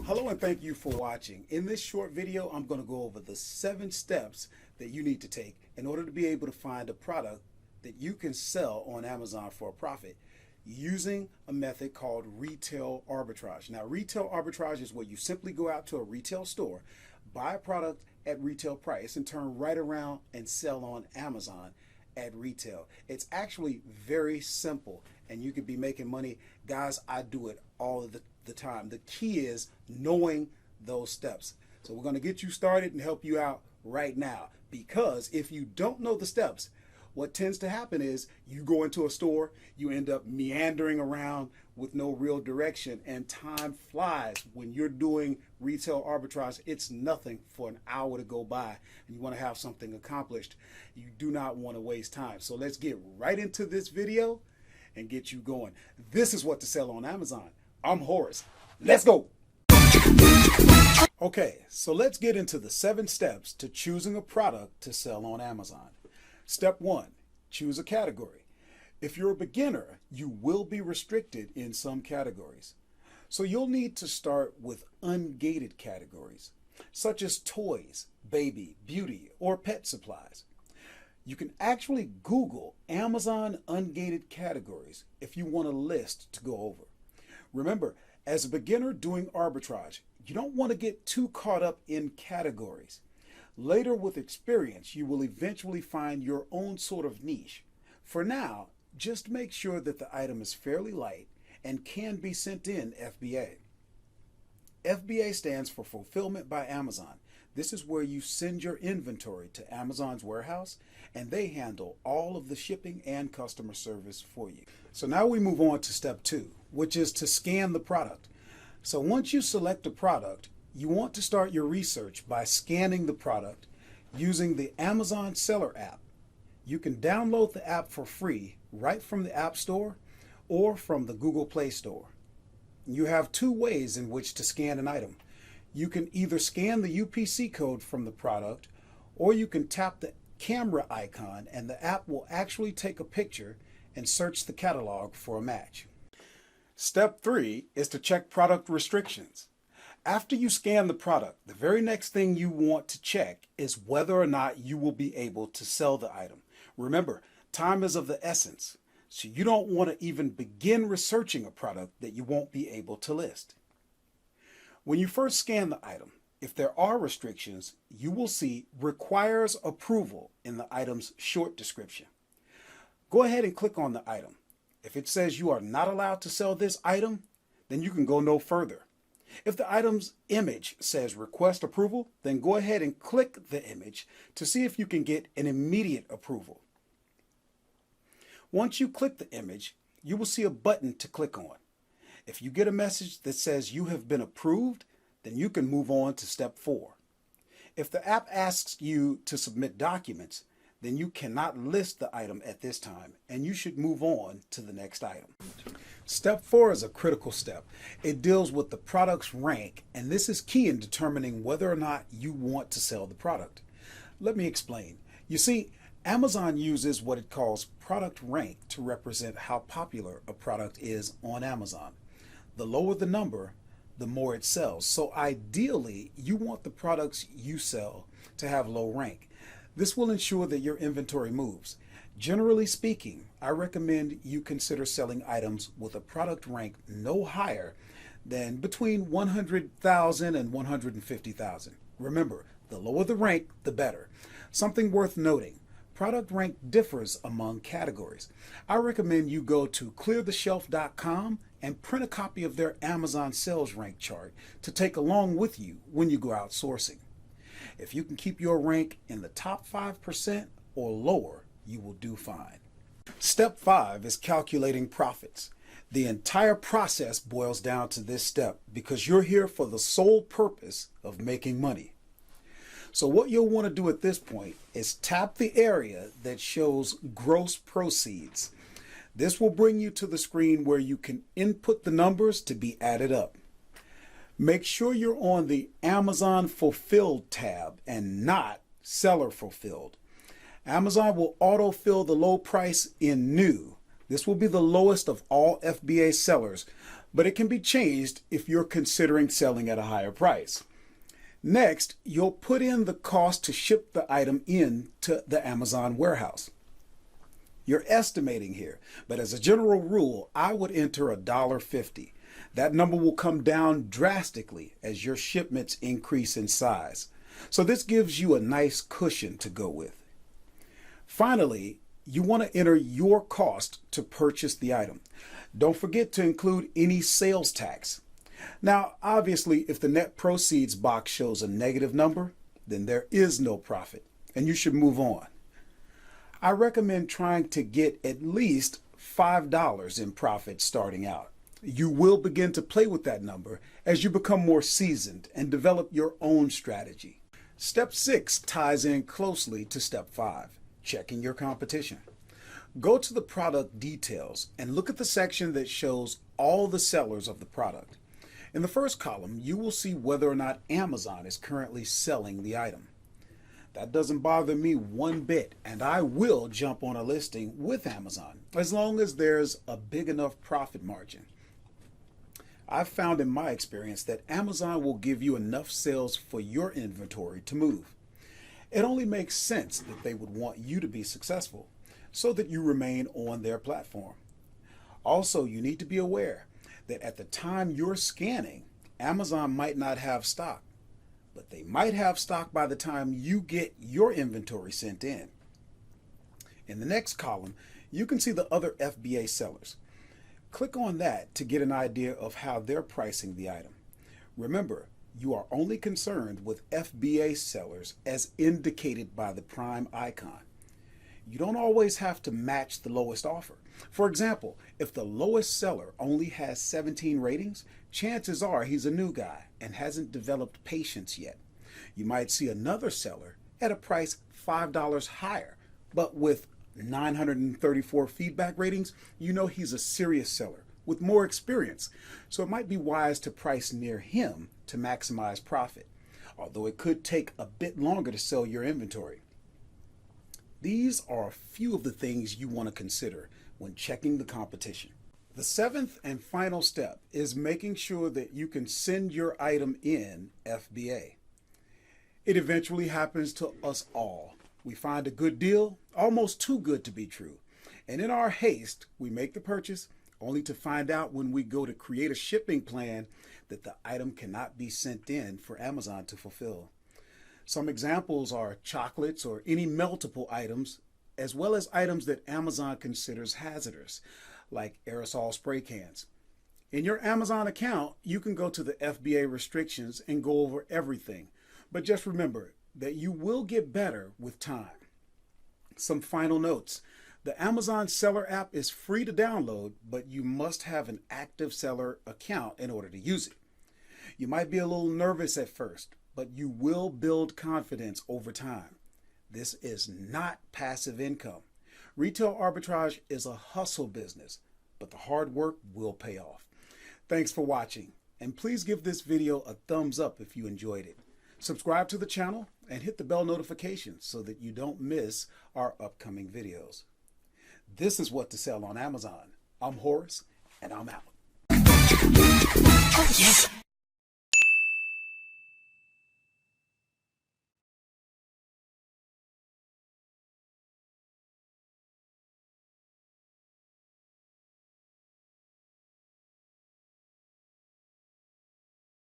Hello and thank you for watching. In this short video, I'm going to go over the 7 steps that you need to take in order to be able to find a product that you can sell on Amazon for a profit using a method called retail arbitrage. Now, retail arbitrage is where you simply go out to a retail store, buy a product at retail price, and turn right around and sell on Amazon at retail. It's actually very simple and you could be making money. Guys, I do it all of the time. The key is knowing those steps. So we're going to get you started and help you out right now, because if you don't know the steps, what tends to happen is you go into a store, you end up meandering around with no real direction, and time flies. When you're doing retail arbitrage, it's nothing for an hour to go by and you want to have something accomplished. You do not want to waste time. So let's get right into this video and get you going. This is what to sell on Amazon. I'm Horace. Let's go. Okay, so let's get into the 7 steps to choosing a product to sell on Amazon. Step 1, choose a category. If you're a beginner, you will be restricted in some categories. So you'll need to start with ungated categories, such as toys, baby, beauty, or pet supplies. You can actually Google Amazon ungated categories if you want a list to go over. Remember, as a beginner doing arbitrage, you don't want to get too caught up in categories. Later with experience, you will eventually find your own sort of niche. For now, just make sure that the item is fairly light and can be sent in FBA. FBA stands for Fulfillment by Amazon. This is where you send your inventory to Amazon's warehouse and they handle all of the shipping and customer service for you. So now we move on to step 2, which is to scan the product. So once you select a product, you want to start your research by scanning the product using the Amazon Seller app. You can download the app for free right from the App Store or from the Google Play Store. You have 2 ways in which to scan an item. You can either scan the UPC code from the product, or you can tap the camera icon and the app will actually take a picture and search the catalog for a match. Step 3 is to check product restrictions. After you scan the product, the very next thing you want to check is whether or not you will be able to sell the item. Remember, time is of the essence, so you don't want to even begin researching a product that you won't be able to list. When you first scan the item, if there are restrictions, you will see requires approval in the item's short description. Go ahead and click on the item. If it says you are not allowed to sell this item, then you can go no further. If the item's image says request approval, then go ahead and click the image to see if you can get an immediate approval. Once you click the image, you will see a button to click on. If you get a message that says you have been approved, then you can move on to step 4. If the app asks you to submit documents, then you cannot list the item at this time and you should move on to the next item. Step 4 is a critical step. It deals with the product's rank, and this is key in determining whether or not you want to sell the product. Let me explain. You see, Amazon uses what it calls product rank to represent how popular a product is on Amazon. The lower the number, the more it sells. So ideally, you want the products you sell to have low rank. This will ensure that your inventory moves. Generally speaking, I recommend you consider selling items with a product rank no higher than between 100,000 and 150,000. Remember, the lower the rank, the better. Something worth noting, product rank differs among categories. I recommend you go to cleartheshelf.com and print a copy of their Amazon sales rank chart to take along with you when you go out sourcing. If you can keep your rank in the top 5% or lower, you will do fine. Step 5 is calculating profits. The entire process boils down to this step because you're here for the sole purpose of making money. So what you'll want to do at this point is tap the area that shows gross proceeds. This will bring you to the screen where you can input the numbers to be added up. Make sure you're on the Amazon Fulfilled tab and not Seller Fulfilled. Amazon will autofill the low price in new. This will be the lowest of all FBA sellers, but it can be changed if you're considering selling at a higher price. Next, you'll put in the cost to ship the item into the Amazon warehouse. You're estimating here, but as a general rule, I would enter $1.50. That number will come down drastically as your shipments increase in size. So this gives you a nice cushion to go with. Finally, you want to enter your cost to purchase the item. Don't forget to include any sales tax. Now, obviously, if the net proceeds box shows a negative number, then there is no profit, and you should move on. I recommend trying to get at least $5 in profit starting out. You will begin to play with that number as you become more seasoned and develop your own strategy. Step 6 ties in closely to Step 5, checking your competition. Go to the product details and look at the section that shows all the sellers of the product. In the first column, you will see whether or not Amazon is currently selling the item. That doesn't bother me one bit, and I will jump on a listing with Amazon as long as there's a big enough profit margin. I've found in my experience that Amazon will give you enough sales for your inventory to move. It only makes sense that they would want you to be successful so that you remain on their platform. Also, you need to be aware that at the time you're scanning, Amazon might not have stock, but they might have stock by the time you get your inventory sent in. In the next column, you can see the other FBA sellers. Click on that to get an idea of how they're pricing the item. Remember, you are only concerned with FBA sellers as indicated by the prime icon. You don't always have to match the lowest offer. For example, if the lowest seller only has 17 ratings, chances are he's a new guy and hasn't developed patience yet. You might see another seller at a price $5 higher, but with 934 feedback ratings, you know he's a serious seller with more experience. So it might be wise to price near him to maximize profit, although it could take a bit longer to sell your inventory. These are a few of the things you want to consider when checking the competition. The seventh and final step is making sure that you can send your item in FBA. It eventually happens to us all. We find a good deal, almost too good to be true. And in our haste, we make the purchase only to find out when we go to create a shipping plan that the item cannot be sent in for Amazon to fulfill. Some examples are chocolates or any meltable items, as well as items that Amazon considers hazardous, like aerosol spray cans. In your Amazon account, you can go to the FBA restrictions and go over everything. But just remember that you will get better with time. Some final notes. The Amazon Seller app is free to download, but you must have an active seller account in order to use it. You might be a little nervous at first, but you will build confidence over time. This is not passive income. Retail arbitrage is a hustle business, but the hard work will pay off. Thanks for watching, and please give this video a thumbs up if you enjoyed it. Subscribe to the channel and hit the bell notification so that you don't miss our upcoming videos. This is what to sell on Amazon. I'm Horace, and I'm out.